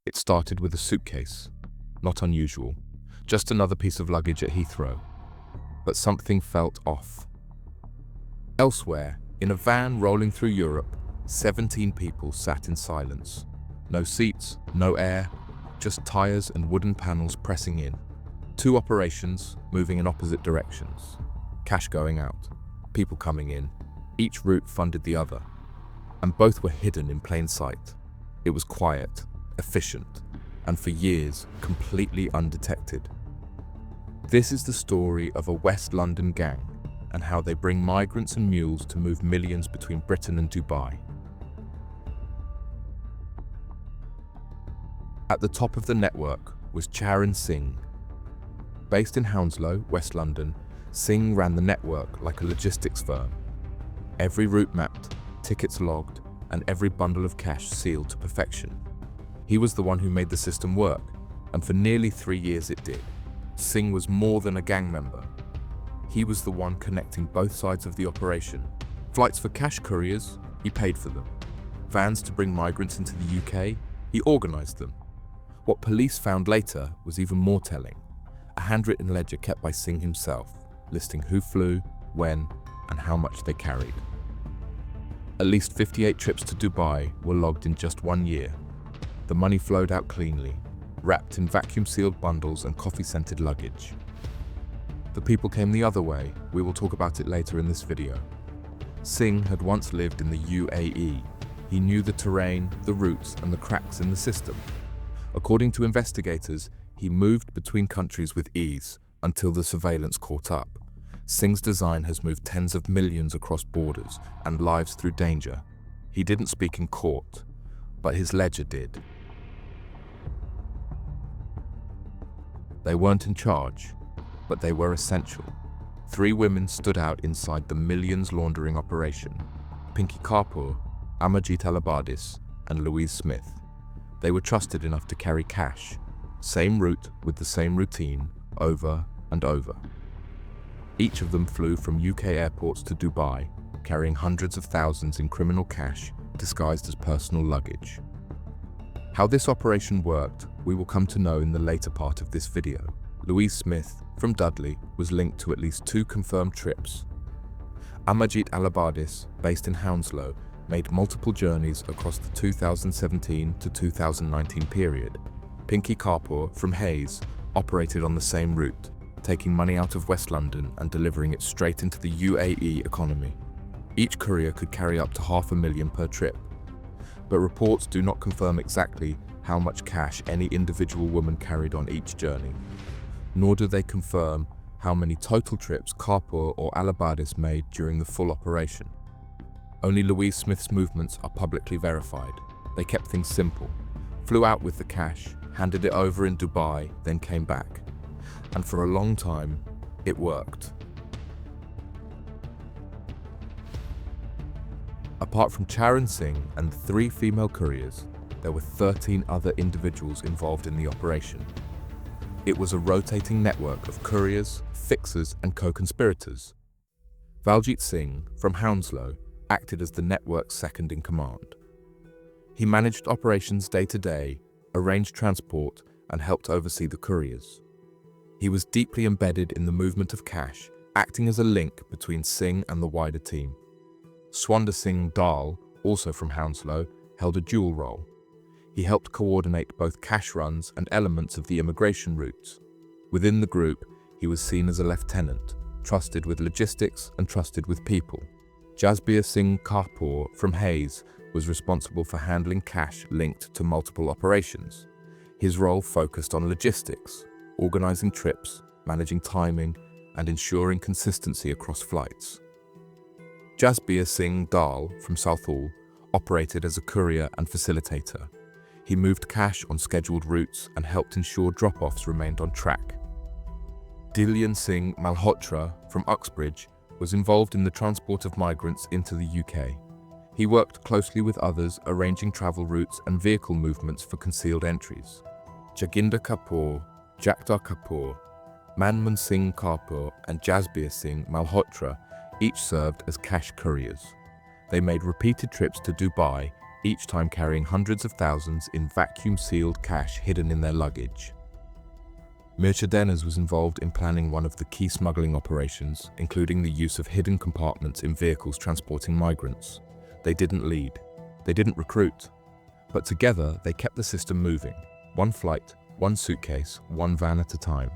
It started with a suitcase. Not unusual. Just another piece of luggage at Heathrow. But something felt off. Elsewhere, in a van rolling through Europe, 17 people sat in silence. No seats, no air, just tires and wooden panels pressing in. 2 operations moving in opposite directions. Cash going out, people coming in. Each route funded the other. And both were hidden in plain sight. It was quiet, efficient, and for years, completely undetected. This is the story of a West London gang and how they bring migrants and mules to move millions between Britain and Dubai. At the top of the network was Charan Singh. Based in Hounslow, West London, Singh ran the network like a logistics firm. Every route mapped, tickets logged, and every bundle of cash sealed to perfection. He was the one who made the system work, and for nearly 3 years it did. Singh was more than a gang member. He was the one connecting both sides of the operation. Flights for cash couriers, he paid for them. Vans to bring migrants into the UK, he organised them. What police found later was even more telling. A handwritten ledger kept by Singh himself, listing who flew, when, and how much they carried. At least 58 trips to Dubai were logged in just 1 year. The money flowed out cleanly, wrapped in vacuum-sealed bundles and coffee-scented luggage. The people came the other way. We will talk about it later in this video. Singh had once lived in the UAE. He knew the terrain, the routes, and the cracks in the system. According to investigators, he moved between countries with ease until the surveillance caught up. Singh's design has moved tens of millions across borders and lives through danger. He didn't speak in court, but his ledger did. They weren't in charge, but they were essential. 3 women stood out inside the millions laundering operation: Pinky Kapoor, Amajit Alabardis, and Louise Smith. They were trusted enough to carry cash, same route with the same routine, over and over. Each of them flew from UK airports to Dubai, carrying hundreds of thousands in criminal cash disguised as personal luggage. How this operation worked, we will come to know in the later part of this video. Louise Smith, from Dudley, was linked to at least 2 confirmed trips. Amajit Alabardis, based in Hounslow, made multiple journeys across the 2017 to 2019 period. Pinky Kapoor, from Hayes, operated on the same route, taking money out of West London and delivering it straight into the UAE economy. Each courier could carry up to $500,000 per trip, but reports do not confirm exactly how much cash any individual woman carried on each journey, nor do they confirm how many total trips Kapoor or Alabardis made during the full operation. Only Louise Smith's movements are publicly verified. They kept things simple, flew out with the cash, handed it over in Dubai, then came back. And for a long time, it worked. Apart from Charan Singh and 3 female couriers, there were 13 other individuals involved in the operation. It was a rotating network of couriers, fixers, and co-conspirators. Valjit Singh, from Hounslow, acted as the network's second in command. He managed operations day to day, arranged transport, and helped oversee the couriers. He was deeply embedded in the movement of cash, acting as a link between Singh and the wider team. Swander Singh Dal, also from Hounslow, held a dual role. He helped coordinate both cash runs and elements of the immigration routes. Within the group, he was seen as a lieutenant, trusted with logistics and trusted with people. Jasbir Singh Kapoor from Hayes was responsible for handling cash linked to multiple operations. His role focused on logistics, organising trips, managing timing, and ensuring consistency across flights. Jasbir Singh Dal from Southall operated as a courier and facilitator. He moved cash on scheduled routes and helped ensure drop-offs remained on track. Dillian Singh Malhotra from Uxbridge was involved in the transport of migrants into the UK. He worked closely with others, arranging travel routes and vehicle movements for concealed entries. Jaginder Kapoor, Jagtar Kapoor, Manmohan Singh Kapoor, and Jasbir Singh Malhotra each served as cash couriers. They made repeated trips to Dubai, each time carrying hundreds of thousands in vacuum-sealed cash hidden in their luggage. Migrants was involved in planning one of the key smuggling operations, including the use of hidden compartments in vehicles transporting migrants. They didn't lead, they didn't recruit, but together they kept the system moving, one flight, one suitcase, one van at a time.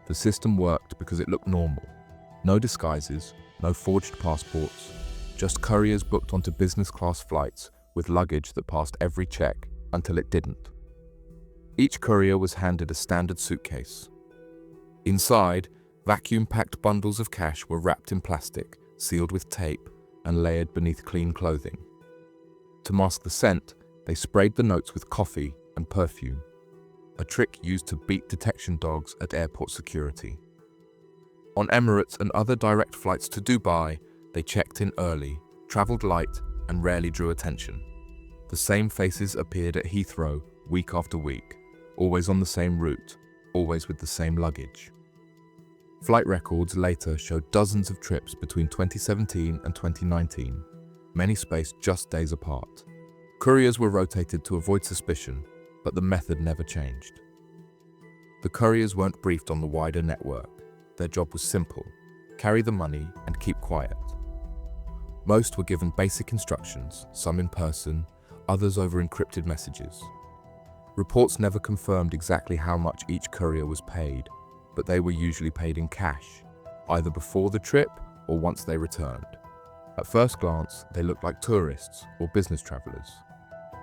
The system worked because it looked normal. No disguises, no forged passports, just couriers booked onto business-class flights with luggage that passed every check until it didn't. Each courier was handed a standard suitcase. Inside, vacuum-packed bundles of cash were wrapped in plastic, sealed with tape, and layered beneath clean clothing. To mask the scent, they sprayed the notes with coffee and perfume, a trick used to beat detection dogs at airport security. On Emirates and other direct flights to Dubai, they checked in early, traveled light, and rarely drew attention. The same faces appeared at Heathrow week after week, always on the same route, always with the same luggage. Flight records later showed dozens of trips between 2017 and 2019, many spaced just days apart. Couriers were rotated to avoid suspicion, but the method never changed. The couriers weren't briefed on the wider network. Their job was simple: carry the money and keep quiet. Most were given basic instructions, some in person, others over encrypted messages. Reports never confirmed exactly how much each courier was paid, but they were usually paid in cash, either before the trip or once they returned. At first glance, they looked like tourists or business travelers.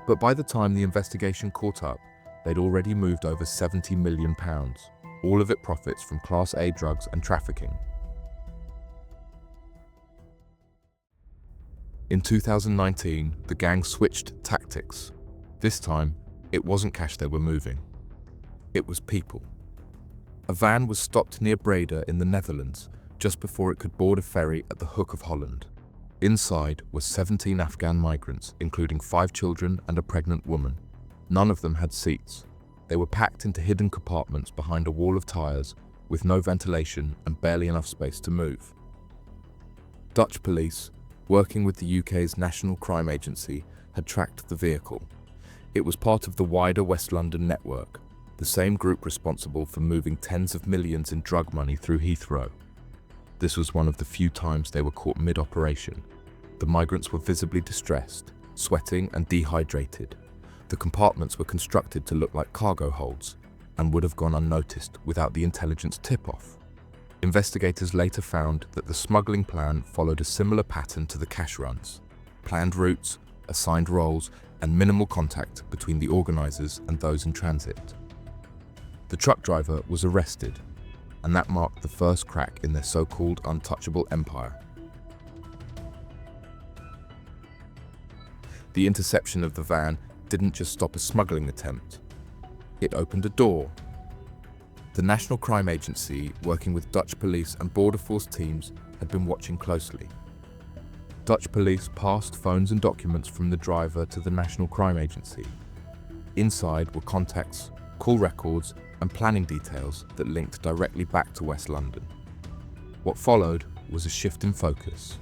But by the time the investigation caught up, they'd already moved over £70 million, all of it profits from Class A drugs and trafficking. In 2019, the gang switched tactics. This time, it wasn't cash they were moving. It was people. A van was stopped near Breda in the Netherlands just before it could board a ferry at the Hook of Holland. Inside were 17 Afghan migrants, including 5 children and a pregnant woman. None of them had seats. They were packed into hidden compartments behind a wall of tires with no ventilation and barely enough space to move. Dutch police, working with the UK's National Crime Agency, had tracked the vehicle. It was part of the wider West London network, the same group responsible for moving tens of millions in drug money through Heathrow. This was one of the few times they were caught mid-operation. The migrants were visibly distressed, sweating and dehydrated. The compartments were constructed to look like cargo holds and would have gone unnoticed without the intelligence tip-off. Investigators later found that the smuggling plan followed a similar pattern to the cash runs: planned routes, assigned roles, and minimal contact between the organisers and those in transit. The truck driver was arrested, and that marked the first crack in their so-called untouchable empire. The interception of the van didn't just stop a smuggling attempt. It opened a door. The National Crime Agency, working with Dutch police and border force teams, had been watching closely. Dutch police passed phones and documents from the driver to the National Crime Agency. Inside were contacts, call records, and planning details that linked directly back to West London. What followed was a shift in focus.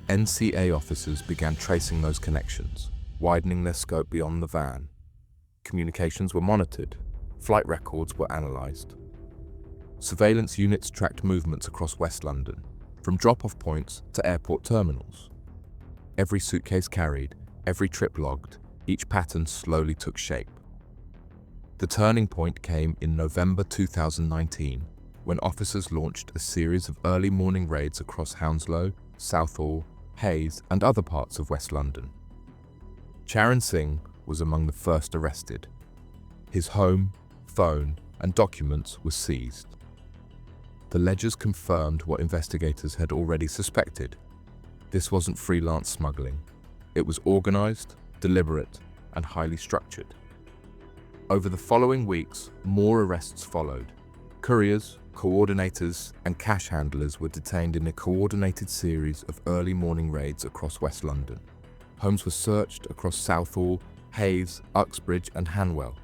NCA officers began tracing those connections, widening their scope beyond the van. Communications were monitored, flight records were analysed. Surveillance units tracked movements across West London, from drop-off points to airport terminals. Every suitcase carried, every trip logged, each pattern slowly took shape. The turning point came in November 2019, when officers launched a series of early morning raids across Hounslow, Southall, Hayes, and other parts of West London. Charan Singh was among the first arrested. His home, phone, and documents were seized. The ledgers confirmed what investigators had already suspected. This wasn't freelance smuggling. It was organised, deliberate, and highly structured. Over the following weeks, more arrests followed. Couriers, coordinators, and cash handlers were detained in a coordinated series of early morning raids across West London. Homes were searched across Southall, Hayes, Uxbridge, and Hanwell.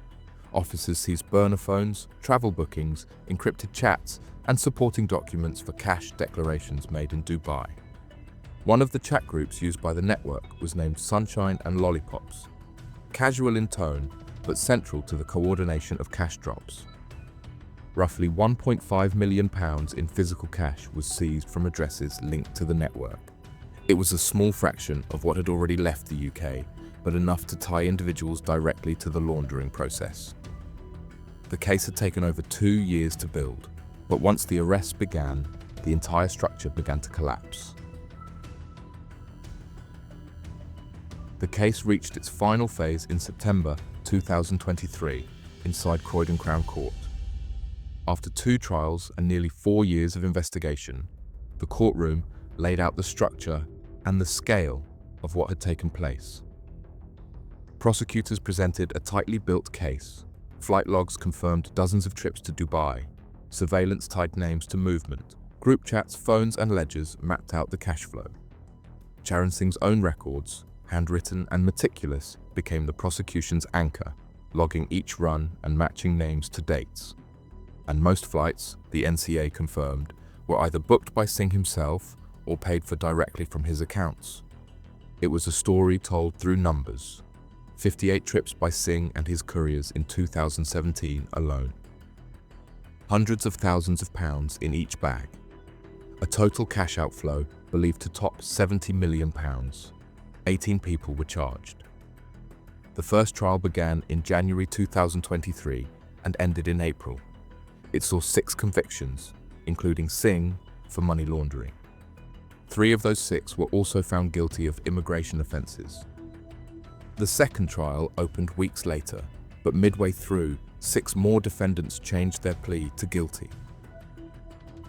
Officers seized burner phones, travel bookings, encrypted chats, and supporting documents for cash declarations made in Dubai. One of the chat groups used by the network was named Sunshine and Lollipops, casual in tone but central to the coordination of cash drops. Roughly £1.5 million in physical cash was seized from addresses linked to the network. It was a small fraction of what had already left the UK, but enough to tie individuals directly to the laundering process. The case had taken over 2 years to build, but once the arrests began, the entire structure began to collapse. The case reached its final phase in September 2023 inside Croydon Crown Court. After 2 trials and nearly 4 years of investigation, the courtroom laid out the structure and the scale of what had taken place. Prosecutors presented a tightly built case. Flight logs confirmed dozens of trips to Dubai. Surveillance tied names to movement. Group chats, phones and ledgers mapped out the cash flow. Charan Singh's own records, handwritten and meticulous, became the prosecution's anchor, logging each run and matching names to dates. And most flights, the NCA confirmed, were either booked by Singh himself or paid for directly from his accounts. It was a story told through numbers. 58 trips by Singh and his couriers in 2017 alone. Hundreds of thousands of pounds in each bag. A total cash outflow believed to top £70 million. 18 people were charged. The first trial began in January 2023 and ended in April. It saw 6 convictions, including Singh for money laundering. 3 of those 6 were also found guilty of immigration offences. The second trial opened weeks later, but midway through, 6 more defendants changed their plea to guilty.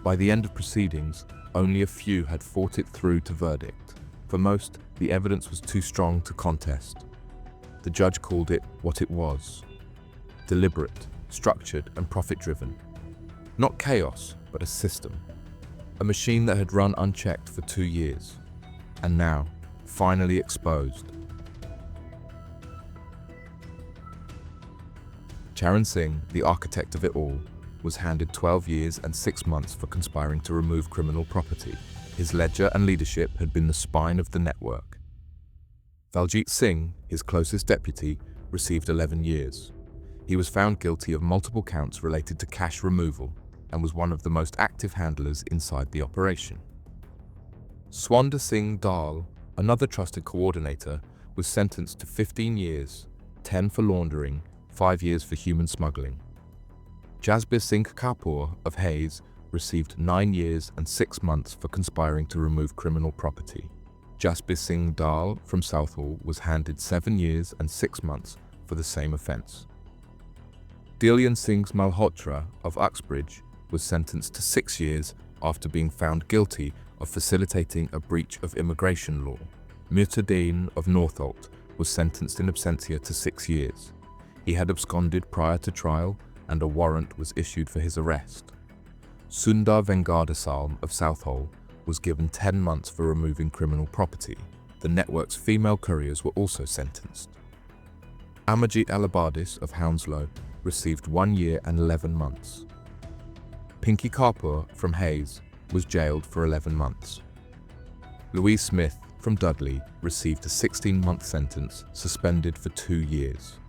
By the end of proceedings, only a few had fought it through to verdict. For most, the evidence was too strong to contest. The judge called it what it was: deliberate, structured and profit-driven. Not chaos, but a system. A machine that had run unchecked for 2 years, and now, finally exposed. Charan Singh, the architect of it all, was handed 12 years and 6 months for conspiring to remove criminal property. His ledger and leadership had been the spine of the network. Valjit Singh, his closest deputy, received 11 years. He was found guilty of multiple counts related to cash removal and was one of the most active handlers inside the operation. Swander Singh Dal, another trusted coordinator, was sentenced to 15 years, 10 for laundering, 5 years for human smuggling. Jasbir Singh Kapoor of Hayes received 9 years and 6 months for conspiring to remove criminal property. Jasbir Singh Dal from Southall was handed 7 years and 6 months for the same offence. Dillian Singh Malhotra of Uxbridge was sentenced to 6 years after being found guilty of facilitating a breach of immigration law. Mutadeen of Northolt was sentenced in absentia to 6 years. He had absconded prior to trial and a warrant was issued for his arrest. Sundar Vengadasam of Southall was given 10 months for removing criminal property. The network's female couriers were also sentenced. Amarjit Alabardis of Hounslow received 1 year and 11 months. Pinky Kapoor from Hayes was jailed for 11 months. Louise Smith from Dudley received a 16-month sentence, suspended for 2 years.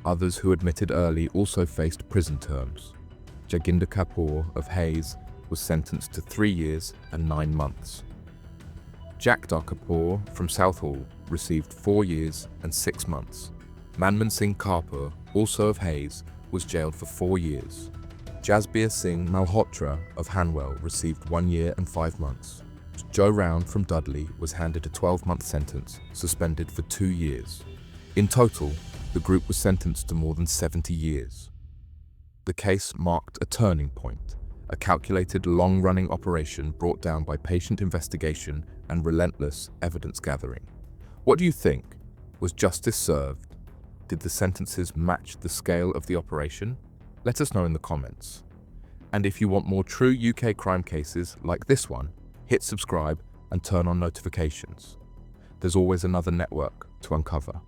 Others who admitted early also faced prison terms. Jaginder Kapoor of Hayes was sentenced to 3 years and 9 months. Jagdar Kapoor from Southall received 4 years and 6 months. Manman Singh Kapoor, also of Hayes, was jailed for 4 years. Jasbir Singh Malhotra of Hanwell received 1 year and 5 months. Joe Round from Dudley was handed a 12-month sentence, suspended for 2 years. In total, the group was sentenced to more than 70 years. The case marked a turning point, a calculated, long-running operation brought down by patient investigation and relentless evidence gathering. What do you think? Was justice served? Did the sentences match the scale of the operation? Let us know in the comments. And if you want more true UK crime cases like this one, hit subscribe and turn on notifications. There's always another network to uncover.